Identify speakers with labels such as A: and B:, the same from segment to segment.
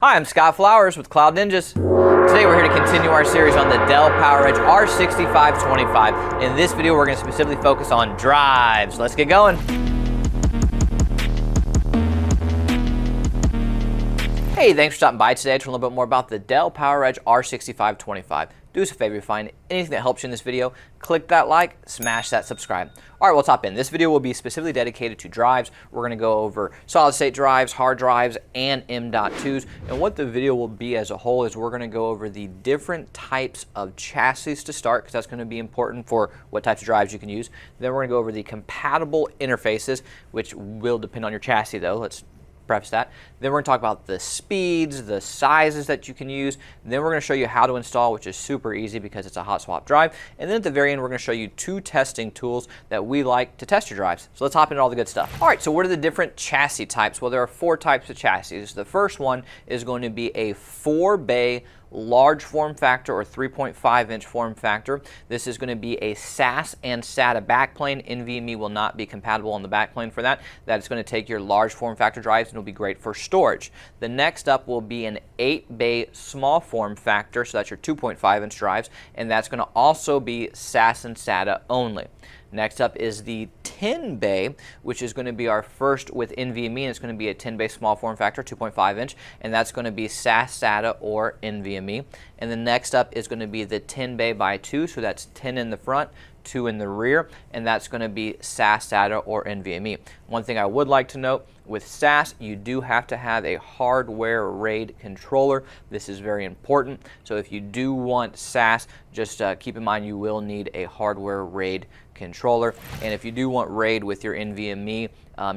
A: Hi, I'm Scott Flowers with Cloud Ninjas. Today we're here to continue our series on the Dell PowerEdge R6525. In this video we're going to specifically focus on drives. Let's get going. Hey, thanks for stopping by today to learn a little bit more about the Dell PowerEdge R6525. Do us a favor, if you find anything that helps you in this video, click that like, smash that subscribe. All right, we'll top in. This video will be specifically dedicated to drives. We're going to go over solid state drives, hard drives, and M.2s. And what the video will be as a whole is we're going to go over the different types of chassis to start, because that's going to be important for what types of drives you can use. Then we're going to go over the compatible interfaces, which will depend on your chassis though. Let's preface that. Then we're going to talk about the speeds, the sizes that you can use. Then we're going to show you how to install, which is super easy because it's a hot swap drive. And then at the very end, we're going to show you two testing tools that we like to test your drives. So let's hop into all the good stuff. All right, so what are the different chassis types? Well, there are four types of chassis. The first one is going to be a 4-bay large form factor or 3.5-inch form factor. This is going to be a SAS and SATA backplane. NVMe will not be compatible on the backplane for that. That is going to take your large form factor drives and it'll be great for storage. The next up will be an 8-bay small form factor, so that's your 2.5-inch drives, and that's going to also be SAS and SATA only. Next up is the 10-bay, which is going to be our first with NVMe, and it's going to be a 10-bay small form factor, 2.5-inch, and that's going to be SAS, SATA, or NVMe. And the next up is going to be the 10-bay by 2, so that's 10 in the front, 2 in the rear, and that's going to be SAS, SATA, or NVMe. One thing I would like to note, with SAS, you do have to have a hardware RAID controller. This is very important. So if you do want SAS, just keep in mind you will need a hardware RAID controller. And if you do want RAID with your NVMe,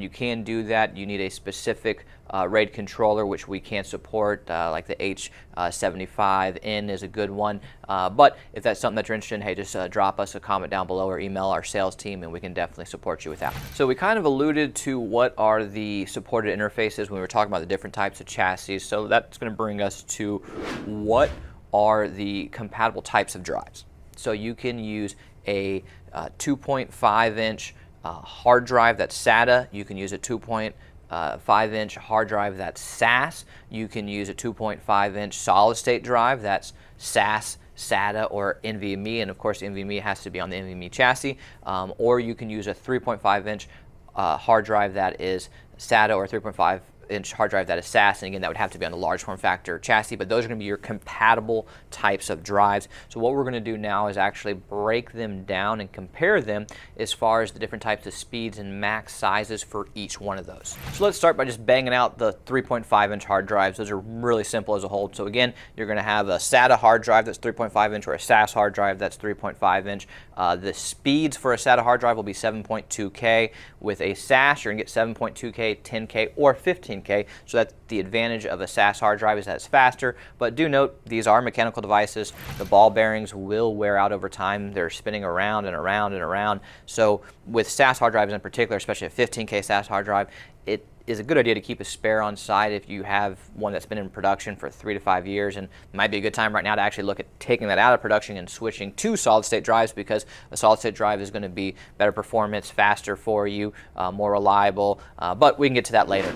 A: you can do that. You need a specific RAID controller, which we can support, like the H75N is a good one. But if that's something that you're interested in, hey, just drop us a comment down below or email our sales team and we can definitely support you with that. So we kind of alluded to what are the supported interfaces when we were talking about the different types of chassis. So that's going to bring us to what are the compatible types of drives. So you can use a 2.5-inch hard drive that's SATA. You can use a 2.5-inch hard drive that's SAS. You can use a 2.5-inch solid state drive that's SAS, SATA, or NVMe, and of course NVMe has to be on the NVMe chassis. Or you can use a 3.5-inch hard drive that is SATA, or 3.5-inch hard drive that is SAS, and again that would have to be on the large form factor chassis, but those are going to be your compatible types of drives. So what we're going to do now is actually break them down and compare them as far as the different types of speeds and max sizes for each one of those. So let's start by just banging out the 3.5-inch hard drives. Those are really simple as a whole. So again, you're going to have a SATA hard drive that's 3.5-inch or a SAS hard drive that's 3.5-inch. The speeds for a SATA hard drive will be 7.2K. With a SAS, you're going to get 7.2K, 10K, or 15K. So that's the advantage of a SAS hard drive, is that it's faster. But do note, these are mechanical devices. The ball bearings will wear out over time. They're spinning around and around and around. So with SAS hard drives in particular, especially a 15K SAS hard drive, it is a good idea to keep a spare on site if you have one that's been in production for 3 to 5 years, and it might be a good time right now to actually look at taking that out of production and switching to solid state drives, because a solid state drive is going to be better performance, faster for you, more reliable, but we can get to that later.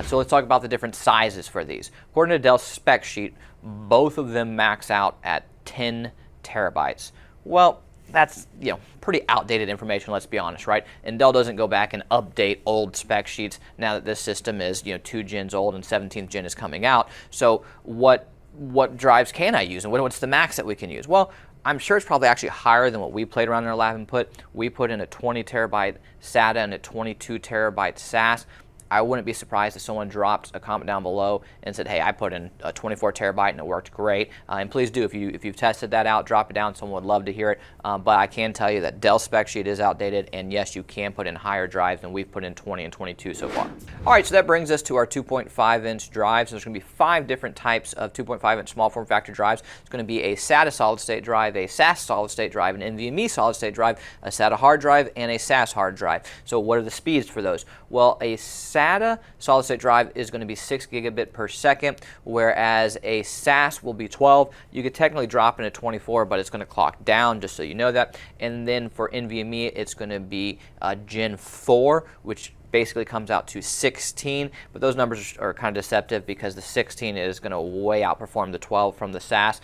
A: So let's talk about the different sizes for these. According to Dell's spec sheet, both of them max out at 10 terabytes. Well, that's, pretty outdated information, let's be honest, right? And Dell doesn't go back and update old spec sheets now that this system is 2 gens old and 17th gen is coming out. So what drives can I use, and what's the max that we can use? Well, I'm sure it's probably actually higher than what we played around in our lab and put. We put in a 20 terabyte SATA and a 22 terabyte SAS. I wouldn't be surprised if someone dropped a comment down below and said, hey, I put in a 24 terabyte and it worked great. And please do, if you've tested that out, drop it down. Someone would love to hear it. But I can tell you that Dell spec sheet is outdated, and yes, you can put in higher drives, and we've put in 20 and 22 so far. All right, so that brings us to our 2.5-inch drives. There's going to be 5 different types of 2.5-inch small form factor drives. It's going to be a SATA solid state drive, a SAS solid state drive, an NVMe solid state drive, a SATA hard drive, and a SAS hard drive. So what are the speeds for those? Well, a SATA solid state drive is going to be 6 gigabit per second, whereas a SAS will be 12. You could technically drop into 24, but it's going to clock down, just so you know that. And then for NVMe, it's going to be Gen 4, which basically comes out to 16, but those numbers are kind of deceptive because the 16 is going to way outperform the 12 from the SAS.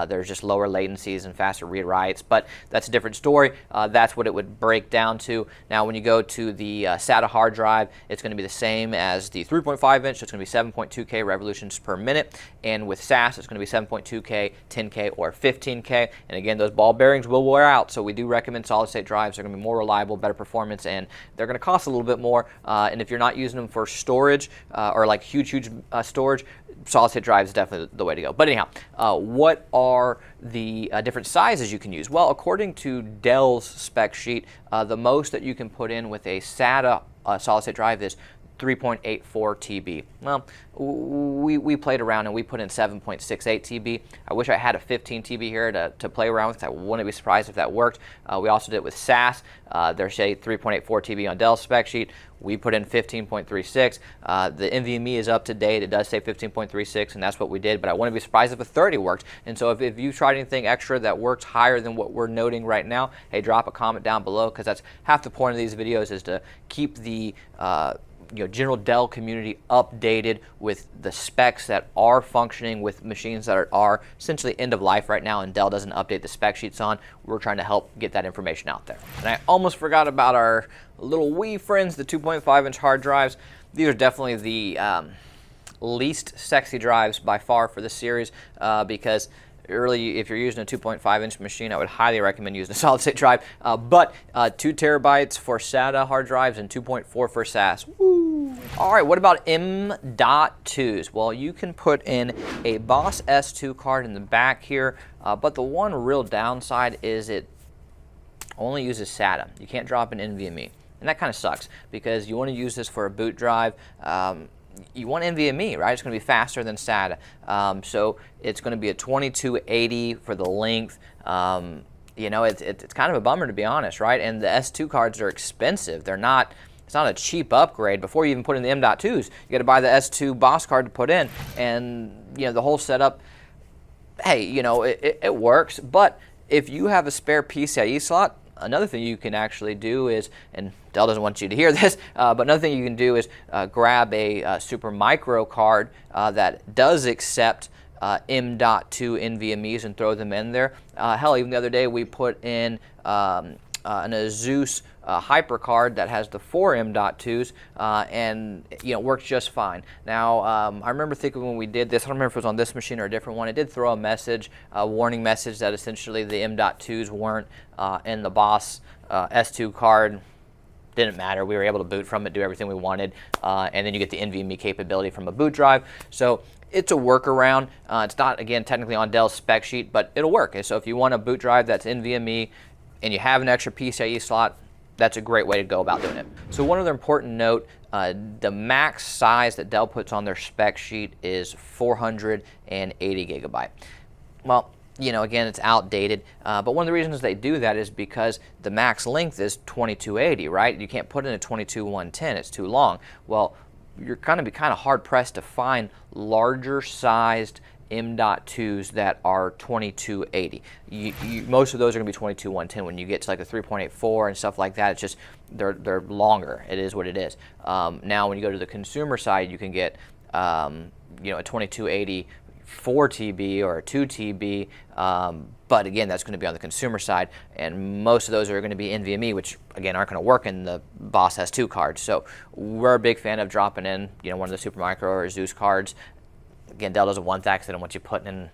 A: There's just lower latencies and faster read writes, but that's a different story. That's what it would break down to. Now when you go to the SATA hard drive, it's going to be the same as the 3.5 inch, so it's going to be 7.2K revolutions per minute, and with SAS it's going to be 7.2K, 10K, or 15K, and again those ball bearings will wear out, so we do recommend solid state drives. They're going to be more reliable, better performance, and they're going to cost a little bit more, and if you're not using them for storage or like huge storage, solid state drive is definitely the way to go. But anyhow, what are the different sizes you can use? Well, according to Dell's spec sheet, the most that you can put in with a SATA solid state drive is 3.84 TB. Well, we played around and we put in 7.68 TB. I wish I had a 15 TB here to play around with. I wouldn't be surprised if that worked. We also did it with SAS. There's say 3.84 TB on Dell's spec sheet. We put in 15.36. The NVMe is up to date. It does say 15.36, and that's what we did, but I wouldn't be surprised if a 30 worked. And so if you've tried anything extra that works higher than what we're noting right now, hey, drop a comment down below, because that's half the point of these videos, is to keep the general Dell community updated with the specs that are functioning with machines that are essentially end of life right now, and Dell doesn't update the spec sheets on. We're trying to help get that information out there. And I almost forgot about our little wee friends, the 2.5-inch hard drives. These are definitely the least sexy drives by far for this series, because really, if you're using a 2.5-inch machine, I would highly recommend using a solid-state drive. But 2 terabytes for SATA hard drives and 2.4 for SAS. Woo! All right, what about M.2s? Well, you can put in a Boss S2 card in the back here, but the one real downside is it only uses SATA. You can't drop an NVMe, and that kind of sucks because you want to use this for a boot drive. You want NVMe, right? It's going to be faster than SATA. So it's going to be a 2280 for the length. It's kind of a bummer, to be honest, right? And the S2 cards are expensive. It's not a cheap upgrade. Before you even put in the M.2s, you got to buy the S2 Boss card to put in. And, the whole setup, hey, it works. But if you have a spare PCIe slot, another thing you can actually do is, and Dell doesn't want you to hear this, but another thing you can do is grab a super micro card that does accept M.2 NVMe's and throw them in there. Hell, even the other day we put in an Asus Hyper card that has the 4 M.2s, and it works just fine. Now, I remember thinking when we did this, I don't remember if it was on this machine or a different one, it did throw a message, a warning message that essentially the M.2s weren't in the Boss S2 card. Didn't matter. We were able to boot from it, do everything we wanted, and then you get the NVMe capability from a boot drive. So it's a workaround. It's not, again, technically on Dell's spec sheet, but it'll work. And so if you want a boot drive that's NVMe and you have an extra PCIe slot, that's a great way to go about doing it. So one other important note, the max size that Dell puts on their spec sheet is 480 gigabyte. Well, again, it's outdated, but one of the reasons they do that is because the max length is 2280, right? You can't put in a 22110, it's too long. Well, you're going to be kind of hard-pressed to find larger sized M.2s that are 2280. Most of those are going to be 22110. When you get to like the 3.84 and stuff like that, it's just they're longer. It is what it is. Now, when you go to the consumer side, you can get a 2280 4 TB or a 2 TB, but again, that's going to be on the consumer side, and most of those are going to be NVMe, which again aren't going to work in the Boss S2 cards. So we're a big fan of dropping in one of the Supermicro or Asus cards. Again, Dell doesn't want that because they don't want you putting in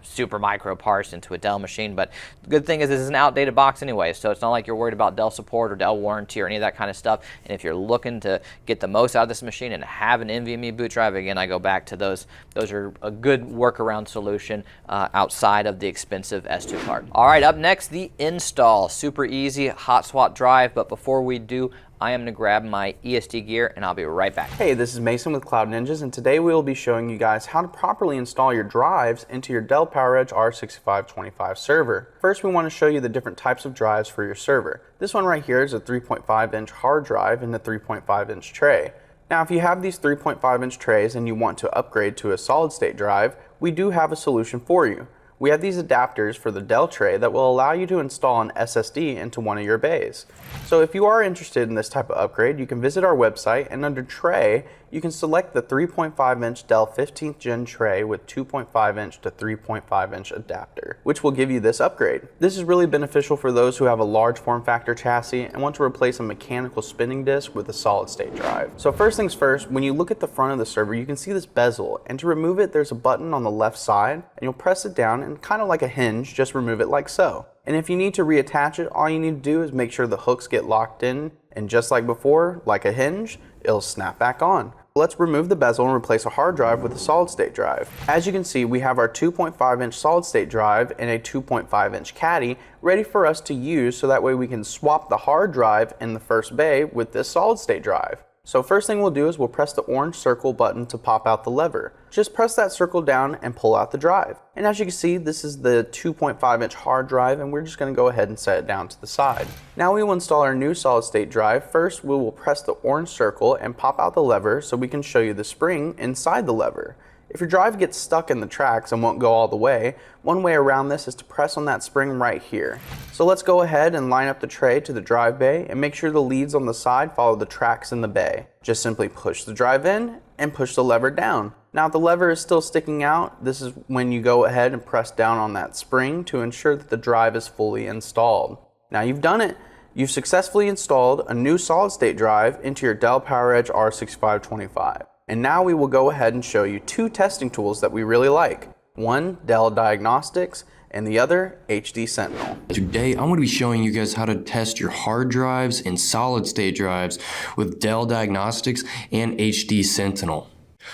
A: super micro parts into a Dell machine. But the good thing is this is an outdated box anyway, so it's not like you're worried about Dell support or Dell warranty or any of that kind of stuff. And if you're looking to get the most out of this machine and have an NVMe boot drive, again, I go back to those. Those are a good workaround solution outside of the expensive S2 card. All right, up next, the install. Super easy, hot swap drive. But before we do, I am going to grab my ESD gear and I'll be right back.
B: Hey, this is Mason with Cloud Ninjas, and today we will be showing you guys how to properly install your drives into your Dell PowerEdge R6525 server. First, we want to show you the different types of drives for your server. This one right here is a 3.5-inch hard drive in the 3.5-inch tray. Now, if you have these 3.5-inch trays and you want to upgrade to a solid-state drive, we do have a solution for you. we have these adapters for the Dell tray that will allow you to install an SSD into one of your bays. So if you are interested in this type of upgrade, you can visit our website, and under tray, you can select the 3.5-inch Dell 15th Gen tray with 2.5-inch to 3.5-inch adapter, which will give you this upgrade. This is really beneficial for those who have a large form factor chassis and want to replace a mechanical spinning disk with a solid state drive. So first things first, when you look at the front of the server, you can see this bezel, and to remove it, there's a button on the left side, and you'll press it down and kind of like a hinge, just remove it like so. And if you need to reattach it, all you need to do is make sure the hooks get locked in, and just like before, like a hinge, it'll snap back on. Let's remove the bezel and replace a hard drive with a solid state drive. As you can see, we have our 2.5-inch solid state drive and a 2.5-inch caddy ready for us to use, so that way we can swap the hard drive in the first bay with this solid state drive. So first thing we'll do is we'll press the orange circle button to pop out the lever. Just press that circle down and pull out the drive. And as you can see, this is the 2.5-inch hard drive, and we're just going to go ahead and set it down to the side. Now we will install our new solid state drive. First, we will press the orange circle and pop out the lever so we can show you the spring inside the lever. If your drive gets stuck in the tracks and won't go all the way, one way around this is to press on that spring right here. So let's go ahead and line up the tray to the drive bay and make sure the leads on the side follow the tracks in the bay. Just simply push the drive in and push the lever down. Now if the lever is still sticking out, this is when you go ahead and press down on that spring to ensure that the drive is fully installed. Now you've done it. You've successfully installed a new solid state drive into your Dell PowerEdge R6525. And now we will go ahead and show you two testing tools that we really like. One, Dell Diagnostics, and the other, HD Sentinel.
C: Today, I'm going to be showing you guys how to test your hard drives and solid state drives with Dell Diagnostics and HD Sentinel.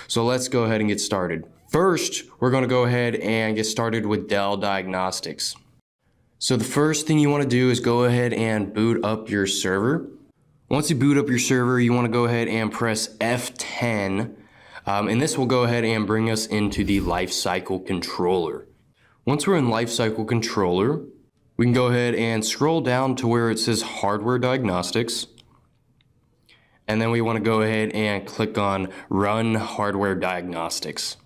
C: So let's go ahead and get started. First, we're going to go ahead and get started with Dell Diagnostics. So the first thing you want to do is go ahead and boot up your server. Once you boot up your server, you want to go ahead and press F10, and this will go ahead and bring us into the lifecycle controller. Once we're in lifecycle controller, we can go ahead and scroll down to where it says hardware diagnostics, and then we want to go ahead and click on run hardware diagnostics.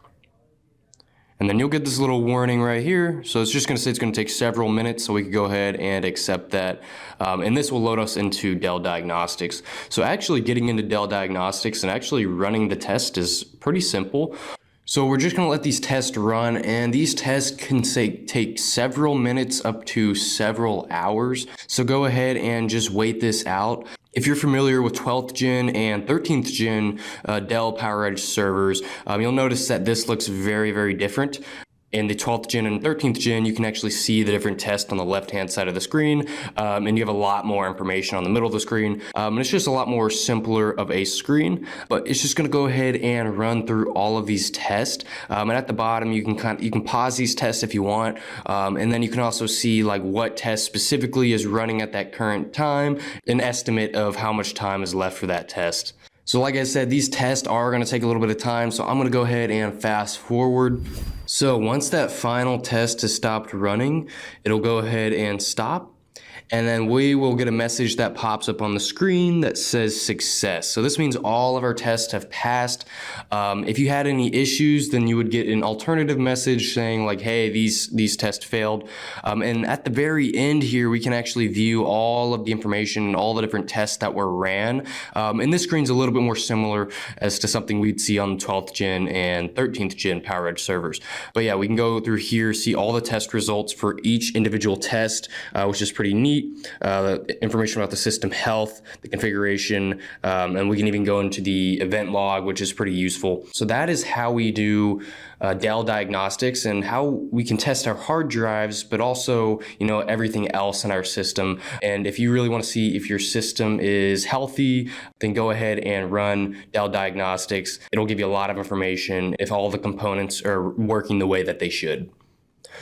C: And then you'll get this little warning right here. So it's just going to say it's going to take several minutes, so we can go ahead and accept that. And this will load us into Dell Diagnostics. So actually getting into Dell Diagnostics and actually running the test is pretty simple. So we're just going to let these tests run, and these tests can take several minutes up to several hours. So go ahead and just wait this out. If you're familiar with 12th gen and 13th gen Dell PowerEdge servers, you'll notice that this looks very, very different. In the 12th gen and 13th gen, you can actually see the different tests on the left-hand side of the screen, and you have a lot more information on the middle of the screen. And it's just a lot more simpler of a screen, but it's just going to go ahead and run through all of these tests. And at the bottom, you can pause these tests if you want, and then you can also see like what test specifically is running at that current time, an estimate of how much time is left for that test. So like I said, these tests are going to take a little bit of time, so I'm going to go ahead and fast forward. So once that final test has stopped running, it'll go ahead and stop. And then we will get a message that pops up on the screen that says success. So this means all of our tests have passed. If you had any issues, then you would get an alternative message saying like, hey, these tests failed. And at the very end here, we can actually view all of the information and all the different tests that were ran. And this screen's a little bit more similar as to something we'd see on 12th gen and 13th gen PowerEdge servers. But yeah, we can go through here, see all the test results for each individual test, which is pretty neat. Information about the system health, the configuration, and we can even go into the event log, which is pretty useful. So that is how we do Dell Diagnostics and how we can test our hard drives, but also, everything else in our system. And if you really want to see if your system is healthy, then go ahead and run Dell Diagnostics. It'll give you a lot of information if all the components are working the way that they should.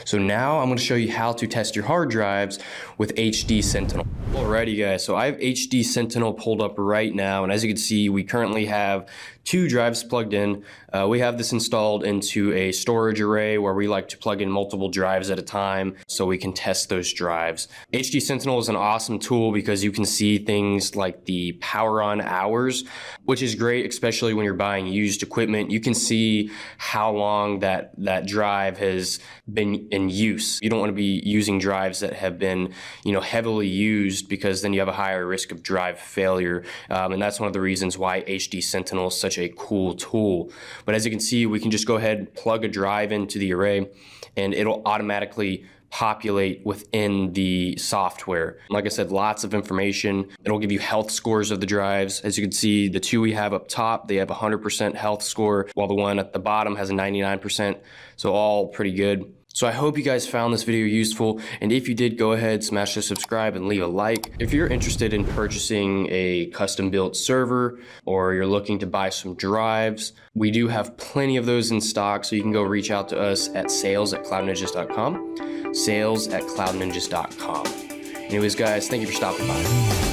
C: So now I'm going to show you how to test your hard drives with HD Sentinel. Alrighty guys, so I have HD Sentinel pulled up right now, and as you can see, we currently have 2 drives plugged in. We have this installed into a storage array where we like to plug in multiple drives at a time so we can test those drives. HD Sentinel is an awesome tool because you can see things like the power on hours, which is great, especially when you're buying used equipment. You can see how long that drive has been in use. You don't want to be using drives that have been, heavily used, because then you have a higher risk of drive failure. And that's one of the reasons why HD Sentinel is such a cool tool. But as you can see, we can just go ahead and plug a drive into the array and it'll automatically populate within the software. Like I said, lots of information. It'll give you health scores of the drives. As you can see, the 2 we have up top, they have 100% health score, while the one at the bottom has a 99%. So all pretty good. So I hope you guys found this video useful, and if you did, go ahead, smash the subscribe and leave a like. If you're interested in purchasing a custom built server, or you're looking to buy some drives, we do have plenty of those in stock, so you can go reach out to us at sales@cloudninjas.com, sales@cloudninjas.com. Anyways guys, thank you for stopping by.